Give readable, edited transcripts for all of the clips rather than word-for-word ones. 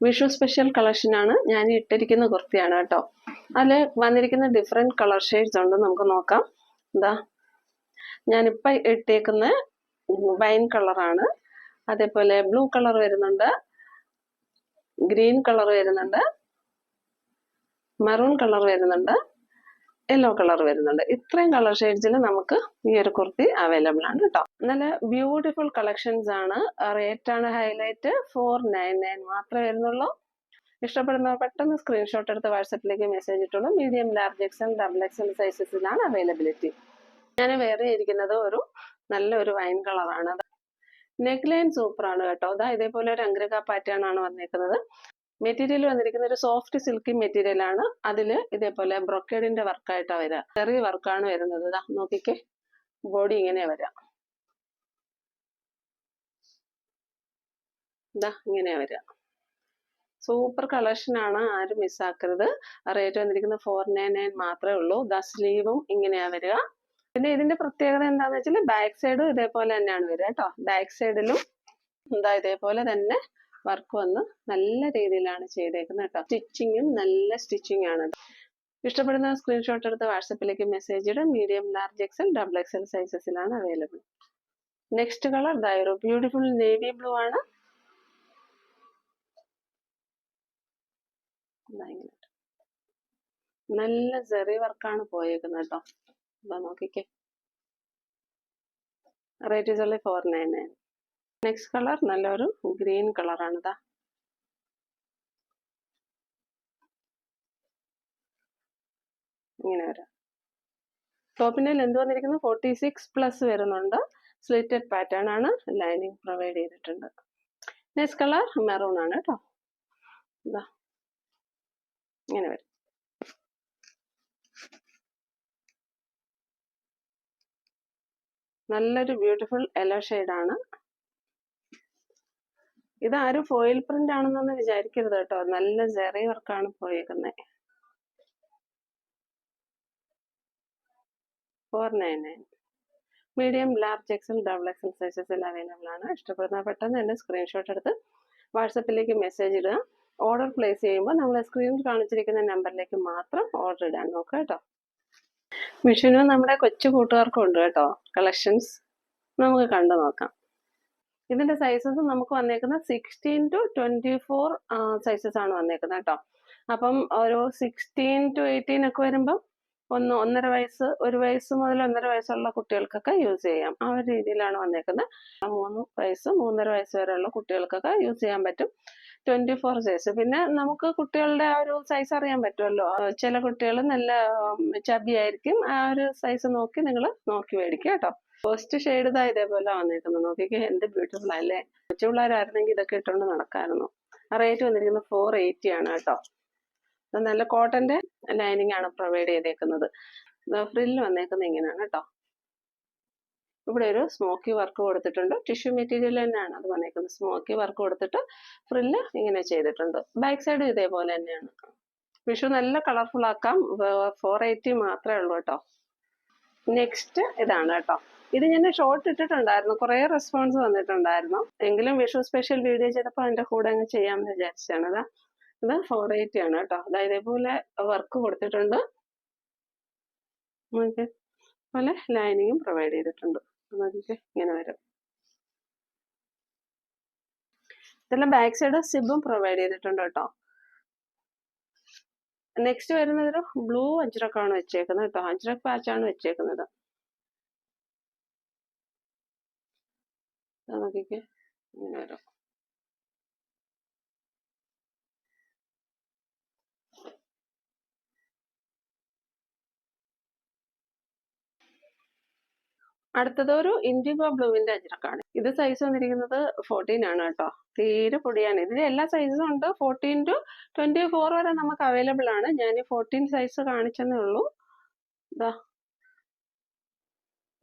Vishu special കളക്ഷനാണ് ഞാൻ ഇട്ടിരിക്കുന്ന കുർത്തിയാണ് കേട്ടോ. അതിൽ വന്നിരിക്കുന്ന ഡിഫറെൻറ്റ് കളർ ഷെയ്ഡ്സ് ഉണ്ട്, നമുക്ക് നോക്കാം. എന്താ ഞാനിപ്പോൾ ഇട്ടേക്കുന്ന വൈൻ കളറാണ്, അതേപോലെ ബ്ലൂ കളർ വരുന്നുണ്ട്, ഗ്രീൻ കളർ വരുന്നുണ്ട്, മെറൂൺ കളർ വരുന്നുണ്ട്, യെല്ലോ കളർ വരുന്നുണ്ട്. ഇത്രയും കളർ ഷെയ്ഡ്സിൽ നമുക്ക് ഈ ഒരു കുർത്തി അവൈലബിൾ ആണ് കേട്ടോ. നല്ല ബ്യൂട്ടിഫുൾ കളക്ഷൻസ് ആണ്. റേറ്റ് ആണ് ഹൈലൈറ്റ്, 499 മാത്രമേ വരുന്നുള്ളൂ. ഇഷ്ടപ്പെടുന്നവർ പെട്ടെന്ന് സ്ക്രീൻഷോട്ട് എടുത്ത് വാട്സപ്പിലേക്ക് മെസ്സേജ് ഇട്ടുള്ളൂ. Medium, large, XL, double XL സൈസസിലാണ് അവൈലബിലിറ്റി. ഞാൻ വേറെ ഇരിക്കുന്നത് ഒരു നല്ലൊരു വൈൻ കളറാണ്. നെക്ക് ലൈൻ സൂപ്പറാണ് കേട്ടോ. ഇതേപോലെ ഒരു അംഗ്രക പാറ്റേൺ ആണ് വന്നിരിക്കുന്നത്. മെറ്റീരിയൽ വന്നിരിക്കുന്ന ഒരു സോഫ്റ്റ് സിൽക്കി മെറ്റീരിയൽ ആണ്. അതിൽ ഇതേപോലെ ബ്രൊക്കേഡിന്റെ വർക്കായിട്ടാണ് വരിക, ചെറിയ വർക്കാണ് വരുന്നത്. നോക്കിക്കേ, ബോഡി ഇങ്ങനെ വരാം, ഇങ്ങനെയാ വരിക. സൂപ്പർ കളക്ഷൻ ആണ്, ആരും മിസ്സാക്കരുത്. റേറ്റ് വന്നിരിക്കുന്നത് 499 മാത്രമേ ഉള്ളൂ. സ്ലീവും ഇങ്ങനെയാ വരിക. പിന്നെ ഇതിന്റെ പ്രത്യേകത എന്താന്ന് വെച്ചാൽ ബാക്ക് സൈഡും ഇതേപോലെ തന്നെയാണ് വരിക കേട്ടോ. ബാക്ക് സൈഡിലും ഇതേപോലെ തന്നെ വർക്ക് വന്ന് നല്ല രീതിയിലാണ് ചെയ്തേക്കുന്നത് കേട്ടോ. സ്റ്റിച്ചിങ്ങും നല്ല സ്റ്റിച്ചിങ് ആണ്. ഇഷ്ടപ്പെടുന്ന സ്ക്രീൻഷോട്ട് എടുത്ത് വാട്സപ്പിലേക്ക് മെസ്സേജ് ഇടും. Medium, large, XL, double XL സൈസസിലാണ് അവൈലബിൾ. നെക്സ്റ്റ് കളർ ഒരു ബ്യൂട്ടിഫുൾ നേവി ബ്ലൂ ആണ്. നല്ല സെറി വർക്കാണ് പോയേക്കുന്നത് കേട്ടോ. നോക്കിക്കേ, rate is only 499. Next colour നല്ലൊരു ഗ്രീൻ കളറാണ്. ഇങ്ങനെ വരാം. ടോപ്പിന്റെ ലെന്ത് വന്നിരിക്കുന്നത് 46+ വരുന്നുണ്ട്. സ്ലിറ്റഡ് പാറ്റേൺ ആണ്, ലൈനിങ് പ്രൊവൈഡ് ചെയ്തിട്ടുണ്ട്. നെക്സ്റ്റ് കളർ മെറൂൺ ആണ് കേട്ടോ. ഇങ്ങനെ വരും. നല്ലൊരു ബ്യൂട്ടിഫുൾ യെല്ലോ ഷെയ്ഡാണ്. ഇതാരും ഫോയിൽ പ്രിന്റ് ആണെന്നൊന്നും വിചാരിക്കരുത് കേട്ടോ. നല്ല സെറി വർക്കാണ് പോയേക്കുന്നത്. 499. Medium, large, XL, double XL സൈസസിൽ അവൈലബിൾ ആണ്. ഇഷ്ടപ്പെടുന്ന പെട്ടെന്ന് തന്നെ സ്ക്രീൻഷോട്ട് എടുത്ത് വാട്സപ്പിലേക്ക് മെസ്സേജ് ഇടുക. ഓർഡർ പ്ലേസ് ചെയ്യുമ്പോൾ നമ്മൾ സ്ക്രീനിൽ കാണിച്ചിരിക്കുന്ന നമ്പറിലേക്ക് മാത്രം ഓർഡർ ഇടാൻ നോക്കുക കേട്ടോ. വിഷുവിന് നമ്മുടെ കൊച്ചു കൂട്ടുകാർക്കും ഉണ്ട് കേട്ടോ കളക്ഷൻസ്, നമുക്ക് കണ്ടു നോക്കാം. ഇതിന്റെ സൈസസ് നമുക്ക് വന്നേക്കുന്നത് 16 to 24 സൈസസ് ആണ് വന്നേക്കുന്നത് കേട്ടോ. അപ്പം ഒരു 16 to 18 ഒക്കെ വരുമ്പം 1.5 വയസ്സ്, 1 വയസ്സ് മുതൽ 1.5 വയസ്സുള്ള കുട്ടികൾക്കൊക്കെ യൂസ് ചെയ്യാം. ആ ഒരു രീതിയിലാണ് വന്നേക്കുന്നത്. 3 വയസ്സ് 3.5 വയസ്സ് വരെയുള്ള കുട്ടികൾക്കൊക്കെ യൂസ് ചെയ്യാൻ പറ്റും. 24 സൈസ്. പിന്നെ നമുക്ക് കുട്ടികളുടെ ആ ഒരു സൈസ് അറിയാൻ പറ്റുമല്ലോ. ചില കുട്ടികൾ നല്ല ചബി ആയിരിക്കും. ആ ഒരു സൈസ് നോക്കി നിങ്ങൾ നോക്കി മേടിക്കുക കേട്ടോ. ഫസ്റ്റ് ഷെയ്ഡ് ഇതേപോലെ വന്നേക്കുന്നത്. നോക്കിക്കേ, എന്ത് ബ്യൂട്ടിഫുൾ അല്ലേ. കൊച്ചു പിള്ളേരായിരുന്നെങ്കിൽ ഇതൊക്കെ ഇട്ടുകൊണ്ട് നടക്കാമായിരുന്നു. റേറ്റ് വന്നിരിക്കുന്നത് 480 ആണ് കേട്ടോ. നല്ല കോട്ടന്റെ ലൈനിങ് ആണ് പ്രൊവൈഡ് ചെയ്തേക്കുന്നത്. ഫ്രില്ല് വന്നേക്കുന്നത് ഇങ്ങനെയാണ് കേട്ടോ. ഇവിടെ ഒരു സ്മോക്കി വർക്ക് കൊടുത്തിട്ടുണ്ട്. ടിഷ്യൂ മെറ്റീരിയൽ തന്നെയാണ് അത് വന്നേക്കുന്നത്. സ്മോക്കി വർക്ക് കൊടുത്തിട്ട് ഫ്രില്ല് ഇങ്ങനെ ചെയ്തിട്ടുണ്ട്. ബാക്ക് സൈഡ് ഇതേപോലെ തന്നെയാണ്. വിഷു നല്ല കളർഫുൾ ആക്കാം. 480 മാത്രമേ ഉള്ളൂ കേട്ടോ. നെക്സ്റ്റ് ഇതാണ് കേട്ടോ. ഇത് ഞാൻ ഷോർട്ട് ഇട്ടിട്ടുണ്ടായിരുന്നു, കുറേ റെസ്പോൺസ് വന്നിട്ടുണ്ടായിരുന്നു. എങ്കിലും വിഷു സ്പെഷ്യൽ വീഡിയോ ചെയ്തപ്പോൾ അതിന്റെ കൂടെ അങ്ങ് ചെയ്യാമെന്ന് വിചാരിച്ചാണ്. ഇത് 480 ആണ് കേട്ടോ. ഇതേപോലെ വർക്ക് കൊടുത്തിട്ടുണ്ട്. പോലെ ലൈനിങ്ങും പ്രൊവൈഡ് ചെയ്തിട്ടുണ്ട്. ഇങ്ങനെ വരും. ഇതെല്ലാം ബാക്ക് സൈഡ് സിബും പ്രൊവൈഡ് ചെയ്തിട്ടുണ്ട് കേട്ടോ. നെക്സ്റ്റ് വരുന്നത് ഒരു ബ്ലൂ അജ്രക്കാണ് വെച്ചേക്കുന്നത് കേട്ടോ. അജ്രക് പാച്ചാണ് വെച്ചേക്കുന്നത്. നോക്കിക്കേ, ഇങ്ങനെ വരും. അടുത്തത് ഒരു ഇൻഡിഗോ ബ്ലൂവിന്റെ അജ്രക്കാണ്. ഇത് സൈസ് വന്നിരിക്കുന്നത് 14 ആണ് കേട്ടോ. തീരെ പൊടിയാണ്. ഇതിന് എല്ലാ സൈസും ഉണ്ട്. 14 to 24 വരെ നമുക്ക് അവൈലബിൾ ആണ്. ഞാൻ 14 സൈസ് കാണിച്ചെന്നേ ഉള്ളൂ.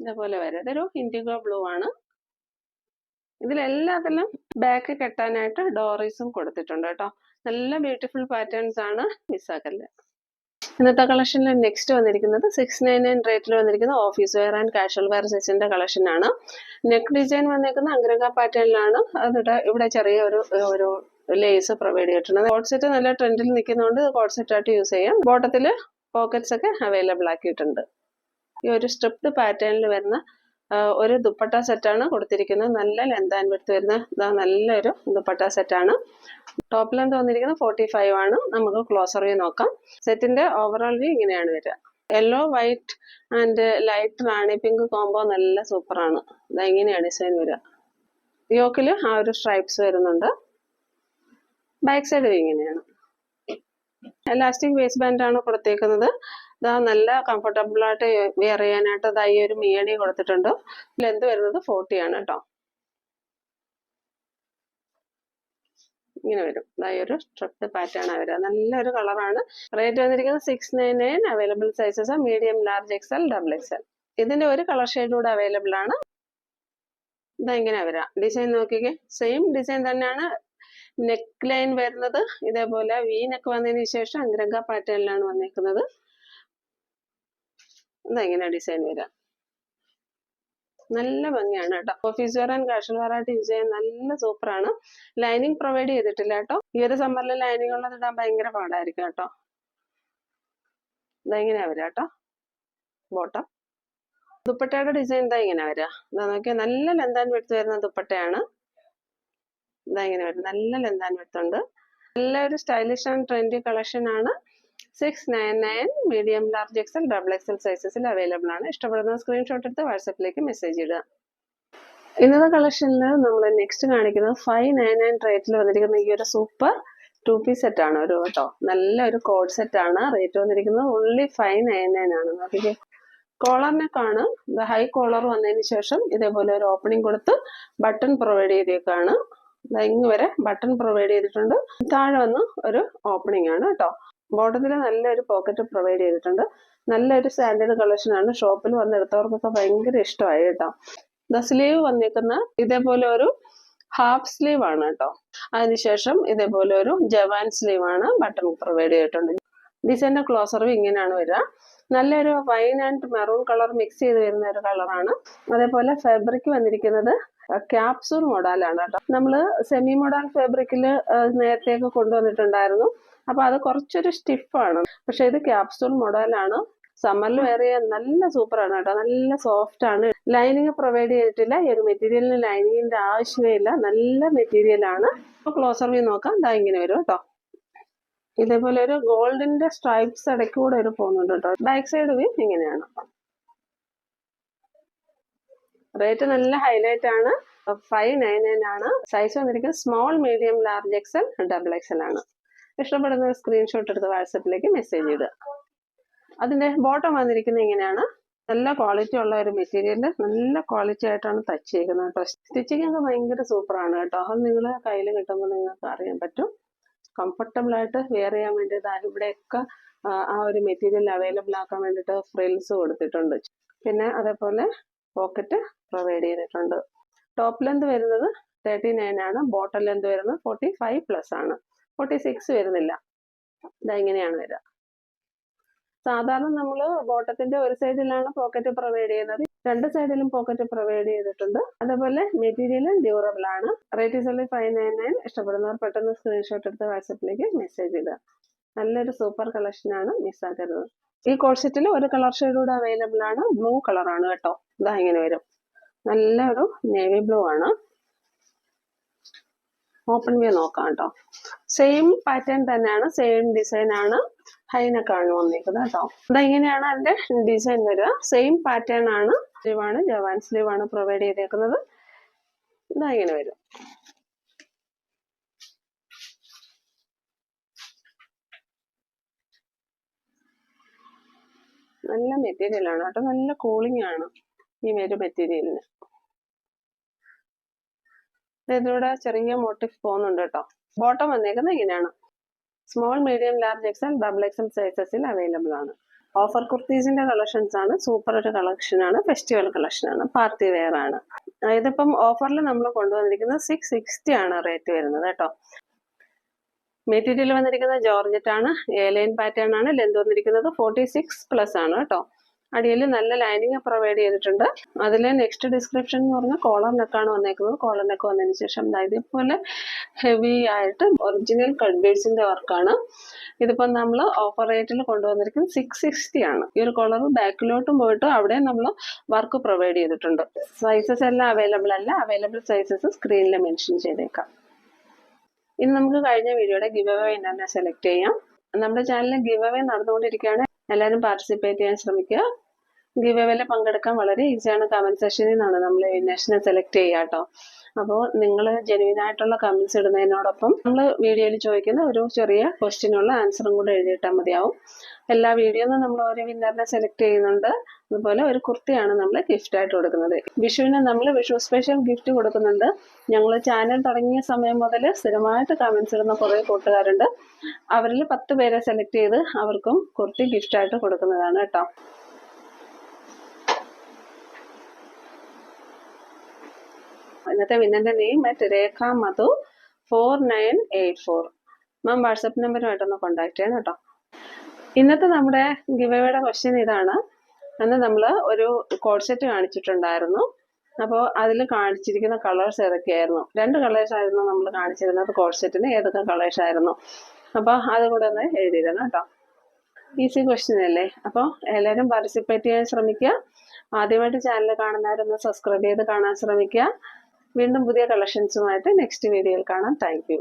ഇതേപോലെ വരും. ഇതൊരു ഇൻഡിഗോ ബ്ലൂ ആണ്. ഇതിലെല്ലാത്തിലും ബാക്ക് കെട്ടാനായിട്ട് ഡോറീസും കൊടുത്തിട്ടുണ്ട് കേട്ടോ. നല്ല ബ്യൂട്ടിഫുൾ പാറ്റേൺസ് ആണ്, മിസ്സാക്കല്ലേ. ഇന്നത്തെ കളക്ഷനിൽ നെക്സ്റ്റ് വന്നിരിക്കുന്നത് 699 റേറ്റിൽ വന്നിരിക്കുന്ന office wear and casual wear സെറ്റിന്റെ കളക്ഷൻ ആണ്. നെക്ക് ഡിസൈൻ വന്നിരിക്കുന്ന അംഗ്രക പാറ്റേണിലാണ്. ഇവിടെ ചെറിയ ഒരു ലേസ് പ്രൊവൈഡ് ചെയ്തിട്ടുണ്ട്. കോഡ് സെറ്റ് നല്ല ട്രെൻഡിൽ നിൽക്കുന്നതുകൊണ്ട് കോഡ് സെറ്റ് ആയിട്ട് യൂസ് ചെയ്യാം. ബോട്ടത്തിൽ പോക്കറ്റ്സ് ഒക്കെ അവൈലബിൾ ആക്കിയിട്ടുണ്ട്. ഈ ഒരു സ്ട്രിപ്ഡ് പാറ്റേണിൽ വരുന്ന ഒരു ദുപ്പട്ട സെറ്റാണ് കൊടുത്തിരിക്കുന്നത്. നല്ല ലെന്ത് ആൻഡ് വിഡ്ത്ത് വരുന്ന നല്ലൊരു ദുപ്പട്ട സെറ്റാണ്. ടോപ്പ് ലെന്ത് വന്നിരിക്കുന്നത് 45 ആണ്. നമുക്ക് ക്ലോസർ വ്യൂ നോക്കാം. സെറ്റിന്റെ ഓവറോൾ വ്യൂ ഇങ്ങനെയാണ് വരിക. Yellow white and light Rani pink combo നല്ല സൂപ്പറാണ്. ഇതെങ്ങനെയാണ് ഡിസൈൻ വരിക. യോക്കിൽ ആ ഒരു സ്ട്രൈപ്സ് വരുന്നുണ്ട്. ബാക്ക് സൈഡ് ഇങ്ങനെയാണ്. എലാസ്റ്റിക് വേസ്റ്റ് ബാൻഡ് ആണ് കൊടുത്തേക്കുന്നത്. ഇതാ നല്ല കംഫർട്ടബിൾ ആയിട്ട് വെയർ ചെയ്യാനായിട്ട് ഇതാ ഈ ഒരു മീഡിയ കൊടുത്തിട്ടുണ്ട്. ലെന്ത് വരുന്നത് 40 ആണ് കേട്ടോ. ഇങ്ങനെ വരും. ഇതാ ഈ ഒരു സ്ട്രിപ്ഡ് പാറ്റേൺ ആണ് വരിക. നല്ലൊരു കളറാണ്. റേറ്റ് വന്നിരിക്കുന്നത് 699. Available sizes medium, large, XL, double XL. ഇതിന്റെ ഒരു കളർ ഷെയ്ഡ് കൂടെ അവൈലബിൾ ആണ്. ഇതാ ഇങ്ങനെ വരാം. ഡിസൈൻ നോക്കിക്കേ. സെയിം ഡിസൈൻ തന്നെയാണ്. നെക്ക് ലൈൻ വരുന്നത് ഇതേപോലെ വി നെക്ക് വന്നതിന് ശേഷം അഗ്രങ്ക പാറ്റേണിലാണ് വന്നിരിക്കുന്നത്. ഇതെങ്ങനെ ഡിസൈൻ വരാം. നല്ല ഭംഗിയാണ് കേട്ടോ. Office wear and casual wear ആയിട്ട് യൂസ് ചെയ്യാൻ നല്ല സൂപ്പറാണ്. ലൈനിങ് പ്രൊവൈഡ് ചെയ്തിട്ടില്ല കേട്ടോ. ഈ ഒരു സമ്മറിൽ ലൈനിങ് ഉള്ളത് ഇടാൻ ഭയങ്കര പാടായിരിക്കും കേട്ടോ. ഇതെങ്ങനെയാ വരാം കേട്ടോ. ബോട്ടം ദുപ്പട്ടയുടെ ഡിസൈൻ ഇതാ ഇങ്ങനെ വരാ. ഇതാ നോക്കിയാൽ നല്ല ലെന്ത് ആൻഡ് വിഡ്ത്ത് വരുന്ന ദുപ്പട്ടയാണ്. ഇതാ ഇങ്ങനെ വരും. നല്ല ലെന്ത് ആൻഡ് വിഡ്ത്ത് ഉണ്ട്. നല്ലൊരു സ്റ്റൈലിഷ് ആൻഡ് ട്രെൻഡി കളക്ഷൻ ആണ്. 699. Medium, large, XL, double XL സൈസസിൽ അവൈലബിൾ ആണ്. ഇഷ്ടപ്പെടുന്ന സ്ക്രീൻഷോട്ട് എടുത്ത് വാട്സാപ്പിലേക്ക് മെസ്സേജ് ഇടുക. ഇന്നത്തെ കളക്ഷനിൽ നമ്മൾ നെക്സ്റ്റ് കാണിക്കുന്നത് 599 റേറ്റിൽ വന്നിരിക്കുന്ന ഈ ഒരു സൂപ്പർ 2 പീസ് സെറ്റ് ആണ് ഒരു കേട്ടോ. നല്ലൊരു കോഡ് സെറ്റ് ആണ്. റേറ്റ് വന്നിരിക്കുന്നത് ഓൺലി 599 ആണ്. നോക്കിക്കേ. കോളർ നെക്കാണ്. ഹൈ കോളർ വന്നതിന് ശേഷം ഇതേപോലെ ഒരു ഓപ്പണിംഗ് കൊടുത്ത് ബട്ടൺ പ്രൊവൈഡ് ചെയ്തേക്കാണ്. ഇങ്ങ് വരെ ബട്ടൺ പ്രൊവൈഡ് ചെയ്തിട്ടുണ്ട്. താഴെ വന്ന് ഒരു ഓപ്പണിംഗ് ആണ് കേട്ടോ. ബോട്ടത്തിൽ നല്ലൊരു പോക്കറ്റ് പ്രൊവൈഡ് ചെയ്തിട്ടുണ്ട്. നല്ലൊരു സ്റ്റാൻഡേർഡ് കളക്ഷൻ ആണ്. ഷോപ്പിൽ വന്നെടുത്തവർക്കൊക്കെ ഭയങ്കര ഇഷ്ടമായി കേട്ടോ. സ്ലീവ് വന്നിരിക്കുന്ന ഇതേപോലെ ഒരു ഹാഫ് സ്ലീവ് ആണ് കേട്ടോ. അതിനുശേഷം ഇതേപോലെ ഒരു ജവാൻ സ്ലീവ് ആണ്. ബട്ടൺ പ്രൊവൈഡ് ചെയ്തിട്ടുണ്ട്. ഡിസൈൻ്റെ ക്ലോസർ ഇങ്ങനെയാണ് വരിക. നല്ലൊരു wine and maroon colour mix ചെയ്ത് വരുന്ന ഒരു കളറാണ്. അതേപോലെ ഫാബ്രിക് വന്നിരിക്കുന്നത് ക്യാപ്സൂൾ മോഡലാണ് കേട്ടോ. നമ്മള് സെമി മോഡൽ ഫാബ്രിക്കിൽ നേരത്തെയൊക്കെ കൊണ്ടുവന്നിട്ടുണ്ടായിരുന്നു. അപ്പൊ അത് കുറച്ചൊരു സ്റ്റിഫാണ്. പക്ഷെ ഇത് ക്യാപ്സൂൾ മോഡലാണ്. സമ്മറിൽ വെയർ ചെയ്യാൻ നല്ല സൂപ്പറാണ് കേട്ടോ. നല്ല സോഫ്റ്റ് ആണ്. ലൈനിങ് പ്രൊവൈഡ് ചെയ്തിട്ടില്ല. ഈ ഒരു മെറ്റീരിയലിന് ലൈനിങ്ങിന്റെ ആവശ്യമേ ഇല്ല. നല്ല മെറ്റീരിയൽ ആണ്. ക്ലോസർ വ്യൂ നോക്കാം. ഇതാ ഇങ്ങനെ വരും കേട്ടോ. ഇതേപോലെ ഒരു ഗോൾഡിന്റെ സ്ട്രൈപ്സ് ഇടയ്ക്ക് കൂടെ ഒരു പോകുന്നുണ്ട് കേട്ടോ. ബാക്ക് സൈഡ് വ്യൂ ഇങ്ങനെയാണ്. റേറ്റ് നല്ല ഹൈലൈറ്റ് ആണ്. 599 ആണ്. സൈസ് വന്നിരിക്കുന്നത് small, medium, large, XL, double XL ആണ്. ഇഷ്ടപ്പെടുന്ന സ്ക്രീൻഷോട്ട് എടുത്ത് വാട്സപ്പിലേക്ക് മെസ്സേജ് ഇടുക. അതിന്റെ ബോട്ടം വന്നിരിക്കുന്നത് ഇങ്ങനെയാണ്. നല്ല ക്വാളിറ്റി ഉള്ള ഒരു മെറ്റീരിയൽ. നല്ല ക്വാളിറ്റി ആയിട്ടാണ് തച്ച് ചെയ്യുന്നത് കേട്ടോ. സ്റ്റിച്ചിങ് ഒക്കെ ഭയങ്കര സൂപ്പറാണ് കേട്ടോ. അത് നിങ്ങൾ കയ്യിൽ കിട്ടുമ്പോൾ നിങ്ങൾക്ക് അറിയാൻ പറ്റും. കംഫർട്ടബിൾ ആയിട്ട് വെയർ ചെയ്യാൻ വേണ്ടിയിട്ട് ഇവിടെയൊക്കെ ആ ഒരു മെറ്റീരിയൽ അവൈലബിൾ ആക്കാൻ വേണ്ടിയിട്ട് ഫ്രിൽസ് കൊടുത്തിട്ടുണ്ട്. പിന്നെ അതേപോലെ പോക്കറ്റ് പ്രൊവൈഡ് ചെയ്തിട്ടുണ്ട്. ടോപ്പ് ലെന്ത് വരുന്നത് 39 ആണ്. ബോട്ടം ലെന്ത് വരുന്നത് 45+ ആണ്. 46 വരുന്നില്ല. ഇതെങ്ങനെയാണ് വരിക. സാധാരണ നമ്മൾ ബോട്ടത്തിന്റെ ഒരു സൈഡിലാണ് പോക്കറ്റ് പ്രൊവൈഡ് ചെയ്യുന്നത്. രണ്ട് സൈഡിലും പോക്കറ്റ് പ്രൊവൈഡ് ചെയ്തിട്ടുണ്ട്. അതേപോലെ മെറ്റീരിയൽ ഡ്യൂറബിൾ ആണ്. Rate is only 599. ഇഷ്ടപ്പെടുന്നവർ പെട്ടെന്ന് സ്ക്രീൻഷോട്ട് എടുത്ത് വാട്സപ്പിലേക്ക് മെസ്സേജ് ഇടുക. നല്ലൊരു സൂപ്പർ കളക്ഷൻ ആണ്. മിസ്സാക്കരുത്. ഈ കോഡ് സെറ്റിൽ ഒരു കളർ ഷെയ്ഡ് കൂടെ അവൈലബിൾ ആണ്. ബ്ലൂ കളറാണ് കേട്ടോ. ഇതാ ഇങ്ങനെ വരും. നല്ലൊരു നേവി ബ്ലൂ ആണ്. ഓപ്പൺ വ്യൂ നോക്കാം കേട്ടോ. സെയിം പാറ്റേൺ തന്നെയാണ്. സെയിം ഡിസൈൻ ആണ്. ഹൈനക്കാണ് വന്നിരിക്കുന്നത് കേട്ടോ. ഇതെങ്ങനെയാണ് അതിന്റെ ഡിസൈൻ വരിക. സെയിം പാറ്റേൺ ആണ്. സ്ലീവ് ആണ്. ജവാൻ സ്ലീവ് ആണ് പ്രൊവൈഡ് ചെയ്തേക്കുന്നത്. ഇതാ ഇങ്ങനെ വരും. നല്ല മെറ്റീരിയൽ ആണ് കേട്ടോ. നല്ല കൂളിംഗ് ആണ് ഈ ഒരു മെറ്റീരിയലിന്. ഇതിലൂടെ ചെറിയ മോട്ടീഫ് പോകുന്നുണ്ട് കേട്ടോ. ബോട്ടം വന്നേക്കുന്നത് ഇങ്ങനെയാണ്. Small, medium, large, XL, double XL സൈസസിൽ അവൈലബിൾ ആണ്. ഓഫർ കുർത്തീസിന്റെ കളക്ഷൻസ് ആണ്. സൂപ്പർ ഒരു കളക്ഷൻ ആണ്. ഫെസ്റ്റിവൽ കളക്ഷൻ ആണ്. പാർട്ടി വെയർ ആണ്. ഇതിപ്പം ഓഫറിൽ നമ്മൾ കൊണ്ടുവന്നിരിക്കുന്നത് 660 ആണ് റേറ്റ് വരുന്നത് കേട്ടോ. മെറ്റീരിയൽ വന്നിരിക്കുന്നത് ജോർജറ്റ് ആണ്. എ ലൈൻ പാറ്റേൺ ആണ്. ലെന്ത് വന്നിരിക്കുന്നത് 46+ ആണ് കേട്ടോ. അടിയിൽ നല്ല ലൈനിങ് പ്രൊവൈഡ് ചെയ്തിട്ടുണ്ട്. അതിൽ നെക്സ്റ്റ് ഡിസ്ക്രിപ്ഷൻ എന്ന് പറഞ്ഞാൽ കോളർ നെക്കാണ് വന്നേക്കുന്നത്. കോളർ നെക്ക് വന്നതിന് ശേഷം ഇതേപോലെ ഹെവി ആയിട്ട് ഒറിജിനൽ കട്ട് ബീഡ്സിന്റെ വർക്കാണ്. ഇതിപ്പോൾ നമ്മൾ ഓഫർ റേറ്റിൽ കൊണ്ടുവന്നിരിക്കുന്നത് 660 ആണ്. ഈ ഒരു കോളർ ബാക്കിലോട്ടും പോയിട്ട് അവിടെ നമ്മൾ വർക്ക് പ്രൊവൈഡ് ചെയ്തിട്ടുണ്ട്. സൈസസ് എല്ലാം അവൈലബിൾ അല്ല. അവൈലബിൾ സൈസസ് സ്ക്രീനിൽ മെൻഷൻ ചെയ്തേക്കാം. ഇനി നമുക്ക് കഴിഞ്ഞ വീഡിയോയുടെ ഗിവ് അവേ വിന്നറിനെ സെലക്ട് ചെയ്യാം. നമ്മുടെ ചാനലിൽ ഗിവ് അവേ നടന്നുകൊണ്ടിരിക്കുകയാണ്. എല്ലാവരും പാർട്ടിസിപ്പേറ്റ് ചെയ്യാൻ ശ്രമിക്കുക. ഗിവ് അവേയിൽ പങ്കെടുക്കാൻ വളരെ ഈസിയാണ്. കമന്റ് സെക്ഷനിൽ നിന്നാണ് നമ്മൾ വിന്നേഴ്സിനെ സെലക്ട് ചെയ്യുക കേട്ടോ. അപ്പോൾ നിങ്ങൾ ജെനുവിൻ ആയിട്ടുള്ള കമന്റ്സ് ഇടുന്നതിനോടൊപ്പം നമ്മൾ വീഡിയോയിൽ ചോദിക്കുന്ന ഒരു ചെറിയ ക്വസ്റ്റ്യനുള്ള ആൻസറും കൂടെ എഴുതിയിട്ടാൽ മതിയാവും. എല്ലാ വീഡിയോന്നും നമ്മൾ ഓരോ വിന്നറിനെ സെലക്ട് ചെയ്യുന്നുണ്ട്. അതുപോലെ ഒരു കുർത്തിയാണ് നമ്മൾ ഗിഫ്റ്റ് ആയിട്ട് കൊടുക്കുന്നത്. വിഷുവിന് നമ്മൾ വിഷു സ്പെഷ്യൽ ഗിഫ്റ്റ് കൊടുക്കുന്നുണ്ട്. ഞങ്ങൾ ചാനൽ തുടങ്ങിയ സമയം മുതൽ സ്ഥിരമായിട്ട് കമന്റ്സ് ഇടുന്ന കുറേ കൂട്ടുകാരുണ്ട്. അവരിൽ 10 പേരെ സെലക്ട് ചെയ്ത് അവർക്കും കുർത്തി ഗിഫ്റ്റ് ആയിട്ട് കൊടുക്കുന്നതാണ് കേട്ടോ. ഇന്നത്തെ വിന്നറിന്റെ നെയിം രേഖ മധു 4984. മാം വാട്സപ്പ് നമ്പറുമായിട്ടൊന്ന് കോണ്ടാക്ട് ചെയ്യണം കേട്ടോ. ഇന്നത്തെ നമ്മുടെ ഗിവ് അവേയുടെ ക്വസ്റ്റ്യൻ ഇതാണ്. അന്ന് നമ്മൾ ഒരു കോഡ് സെറ്റ് കാണിച്ചിട്ടുണ്ടായിരുന്നു. അപ്പോൾ അതിൽ കാണിച്ചിരിക്കുന്ന കളേഴ്സ് ഏതൊക്കെയായിരുന്നു? 2 കളേഴ്സ് ആയിരുന്നു നമ്മൾ കാണിച്ചിരുന്നത്. കോഡ് സെറ്റിന് ഏതൊക്കെ കളേഴ്സ് ആയിരുന്നു? അപ്പോൾ അതുകൂടെ ഒന്ന് എഴുതിയിടണം കേട്ടോ. ഈസി ക്വസ്റ്റ്യൻ അല്ലേ? അപ്പോൾ എല്ലാവരും പാർട്ടിസിപ്പേറ്റ് ചെയ്യാൻ ശ്രമിക്കുക. ആദ്യമായിട്ട് ചാനൽ കാണുന്നവരൊന്ന് സബ്സ്ക്രൈബ് ചെയ്ത് കാണാൻ ശ്രമിക്കുക. വീണ്ടും പുതിയ കളക്ഷൻസുമായിട്ട് നെക്സ്റ്റ് വീഡിയോയിൽ കാണാം. Thank you.